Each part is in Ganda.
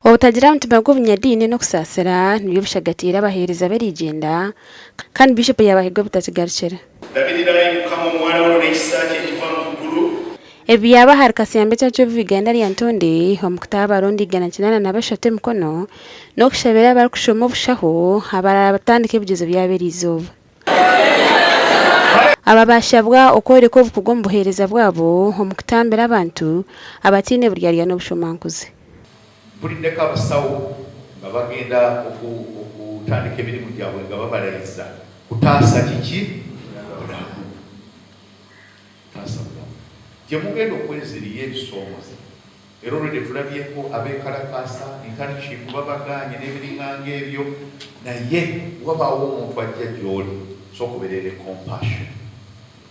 Obutagira mutima gw'obunyadini n'okusaasira nibyo bishagatirira abaheereza b'erigenda kandi Bishop yabahirwe butakigarukira. Ebi yaba hari kasiyambe kyakyo bigenda lya ntonde omukutaba abarundi 193 mukono n'okushabira abari obushaho abatandika ebigezo by'aberiizooba. Aba bashabwa okworeka obukugwa mu buheereza bwabo omukutambira abantu abatiine buryarya n'obushomankuzi. Bulindeko abasawo nga bagenda okutandika emirimu gyabwe nga babaliriza kutaasa kiki bulamu. Gye mugenda okweziriya ebisoomozi era olwedde tulabyeko abeekalakaasa internship babaganye n'ebiringanga ebyo naye wabaawo omuntu ajja gy'oli sokubeerere compassion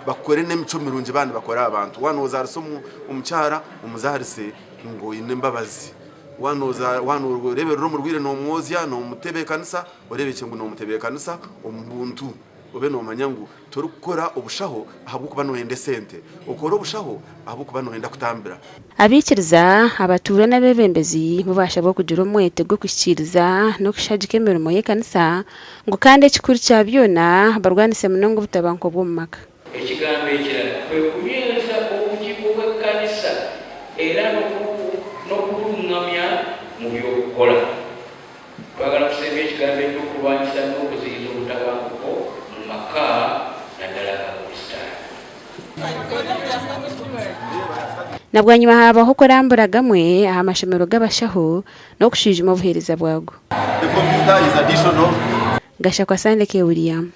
bakore n'emico mirungi bandi bakora abantu wanoozaarisa omukyara omuzaarise ng'oyine embabazi wanoreberera omurwire n'omwozya n'omutebeekanisa orebekye ngu n'omutebeekanisa omuntu obe n'omanya ngu tori kukora obushaho ahabw'okuba noyenda esente okora obushaho ahabw'okuba noyenda kutambira. Abiikiriza abatuura n'abebembezi mubashabwa kugira omwete gw'okushikiriza n'okushagika emirimo y'ekanisa ngu kandi ekikuru kya byona barwanise munonga obutabanguko bw'omu maka. Ekigambo ekirala kwe kunyereza obugibu bw'ekkanisa era n'okulungamya mu by'okukola. Twagala kusembya ekigambo ekyokulwanyisa n'okuziyiza obutabanguko mu maka naddala ag'Akristaayo. Nabwanyuma habaho kurambura gamwe aha mashomero g'abashaho n'okushiijuma obuheereza bwago. The computer is additional. Gashakwa Sandeke William.